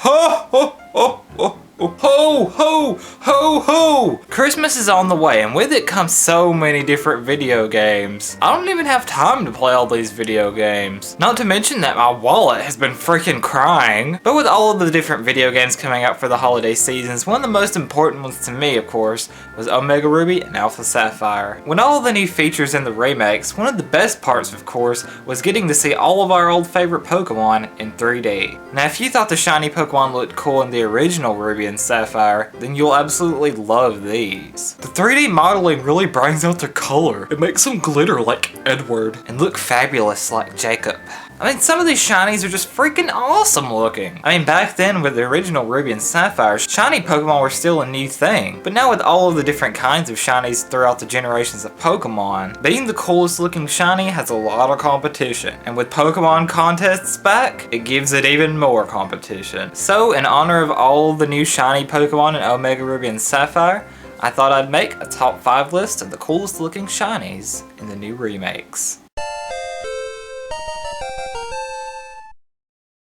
Ho ho ho ho ho ho ho ho! Christmas is on the way, and with it comes so many different video games. I don't even have time to play all these video games. Not to mention that my wallet has been freaking crying. But with all of the different video games coming out for the holiday seasons, one of the most important ones to me, of course, was Omega Ruby and Alpha Sapphire. When all the new features in the remakes, one of the best parts, of course, was getting to see all of our old favorite Pokemon in 3D. Now, if you thought the shiny Pokemon looked cool in the original Ruby and Sapphire, then you'll absolutely love these. The 3D modeling really brings out their color. It makes them glitter like Edward and look fabulous like Jacob. I mean, some of these shinies are just freaking awesome looking. I mean, back then with the original Ruby and Sapphire, shiny Pokemon were still a new thing. But now with all of the different kinds of shinies throughout the generations of Pokemon, being the coolest looking shiny has a lot of competition. And with Pokemon contests back, it gives it even more competition. So, in honor of all the new shiny Pokemon in Omega Ruby and Sapphire, I thought I'd make a top 5 list of the coolest looking shinies in the new remakes.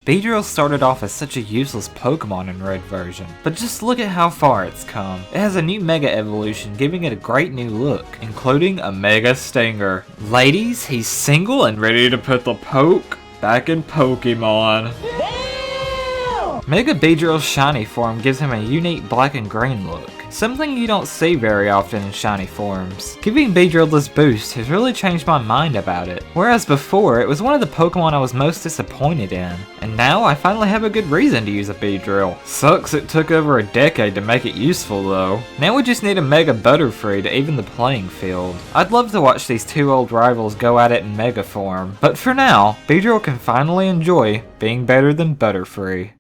Beedrill started off as such a useless Pokemon in Red version, but just look at how far it's come. It has a new Mega Evolution giving it a great new look, including a Mega Stinger. Ladies, he's single and ready to put the poke back in Pokemon. Mega Beedrill's shiny form gives him a unique black and green look, something you don't see very often in shiny forms. Giving Beedrill this boost has really changed my mind about it, whereas before it was one of the Pokemon I was most disappointed in, and now I finally have a good reason to use a Beedrill. Sucks it took over a decade to make it useful though. Now we just need a Mega Butterfree to even the playing field. I'd love to watch these two old rivals go at it in Mega form, but for now, Beedrill can finally enjoy being better than Butterfree.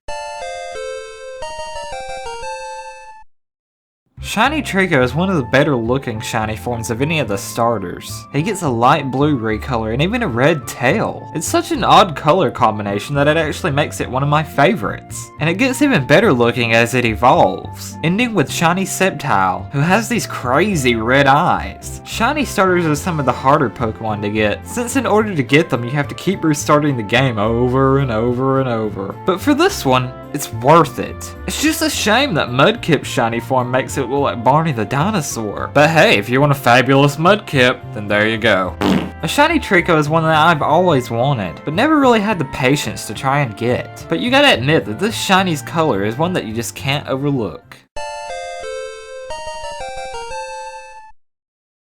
Shiny Treecko is one of the better looking shiny forms of any of the starters. He gets a light blue recolor and even a red tail. It's such an odd color combination that it actually makes it one of my favorites. And it gets even better looking as it evolves, ending with Shiny Sceptile, who has these crazy red eyes. Shiny starters are some of the harder Pokemon to get, since in order to get them you have to keep restarting the game over and over and over. But for this one, it's worth it. It's just a shame that Mudkip's shiny form makes it look like Barney the dinosaur. But hey, if you want a fabulous Mudkip, then there you go. A shiny Treecko is one that I've always wanted, but never really had the patience to try and get. But you gotta admit that this shiny's color is one that you just can't overlook.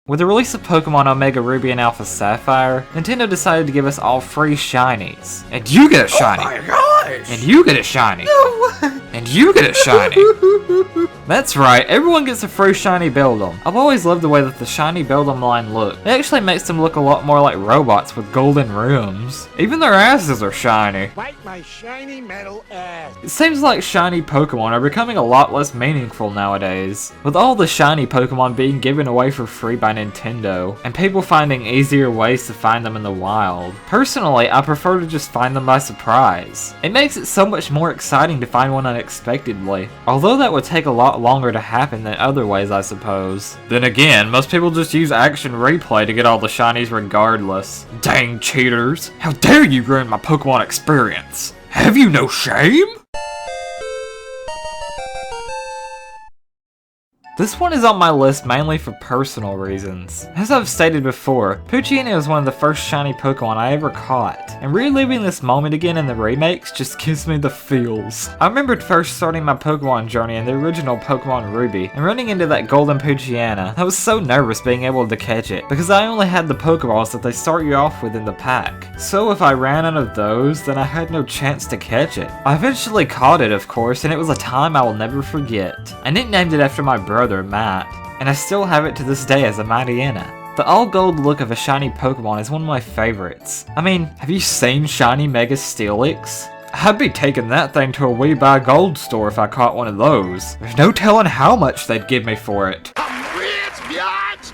With the release of Pokemon Omega Ruby and Alpha Sapphire, Nintendo decided to give us all free shinies. And you get a shiny! Oh my gosh! And you get a shiny! No! And you get a shiny! That's right, everyone gets a free shiny Beldum. I've always loved the way that the shiny Beldum line look. It actually makes them look a lot more like robots with golden rims. Even their asses are shiny. Bite my shiny metal ass. It seems like shiny Pokemon are becoming a lot less meaningful nowadays, with all the shiny Pokemon being given away for free by Nintendo, and people finding easier ways to find them in the wild. Personally, I prefer to just find them by surprise. It makes it so much more exciting to find one unexpectedly, although that would take a lot longer to happen than other ways, I suppose. Then again, most people just use Action Replay to get all the shinies regardless. Dang cheaters! How dare you ruin my Pokemon experience! Have you no shame? This one is on my list mainly for personal reasons. As I've stated before, Poochyena was one of the first shiny Pokemon I ever caught, and reliving this moment again in the remakes just gives me the feels. I remembered first starting my Pokemon journey in the original Pokemon Ruby, and running into that golden Poochyena. I was so nervous being able to catch it, because I only had the Pokeballs that they start you off with in the pack. So if I ran out of those, then I had no chance to catch it. I eventually caught it, of course, and it was a time I will never forget. I nicknamed it after my brother, Matt, and I still have it to this day as a Mattiana. The all-gold look of a shiny Pokemon is one of my favorites. I mean, have you seen shiny Mega Steelix? I'd be taking that thing to a We Buy Gold store if I caught one of those. There's no telling how much they'd give me for it.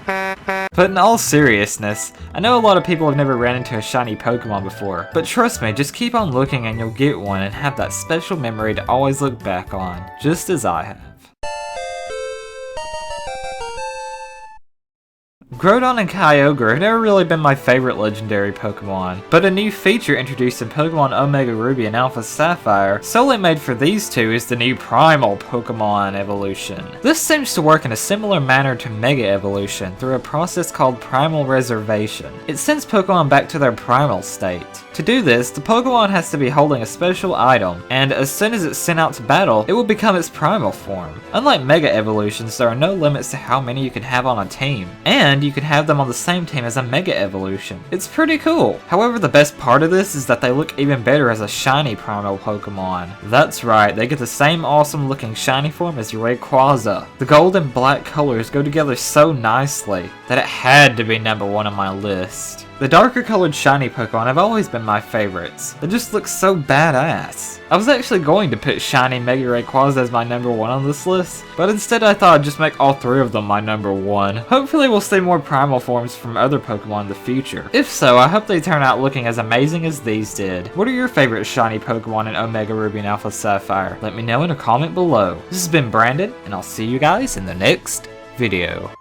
But in all seriousness, I know a lot of people have never ran into a shiny Pokemon before, but trust me, just keep on looking and you'll get one and have that special memory to always look back on, just as I have. Groudon and Kyogre have never really been my favorite legendary Pokemon, but a new feature introduced in Pokemon Omega Ruby and Alpha Sapphire solely made for these two is the new Primal Pokemon evolution. This seems to work in a similar manner to Mega Evolution through a process called Primal Reservation. It sends Pokemon back to their primal state. To do this, the Pokemon has to be holding a special item, and as soon as it's sent out to battle, it will become its primal form. Unlike Mega Evolutions, there are no limits to how many you can have on a team, and you can have them on the same team as a Mega Evolution. It's pretty cool. However, the best part of this is that they look even better as a shiny Primal Pokemon. That's right, they get the same awesome looking shiny form as your Rayquaza. The gold and black colors go together so nicely that it had to be number 1 on my list. The darker colored shiny Pokemon have always been my favorites. They just look so badass. I was actually going to put shiny Mega Rayquaza as my number 1 on this list, but instead I thought I'd just make all 3 of them my number 1. Hopefully we'll see more primal forms from other Pokemon in the future. If so, I hope they turn out looking as amazing as these did. What are your favorite shiny Pokemon in Omega Ruby and Alpha Sapphire? Let me know in a comment below. This has been Brandon, and I'll see you guys in the next video.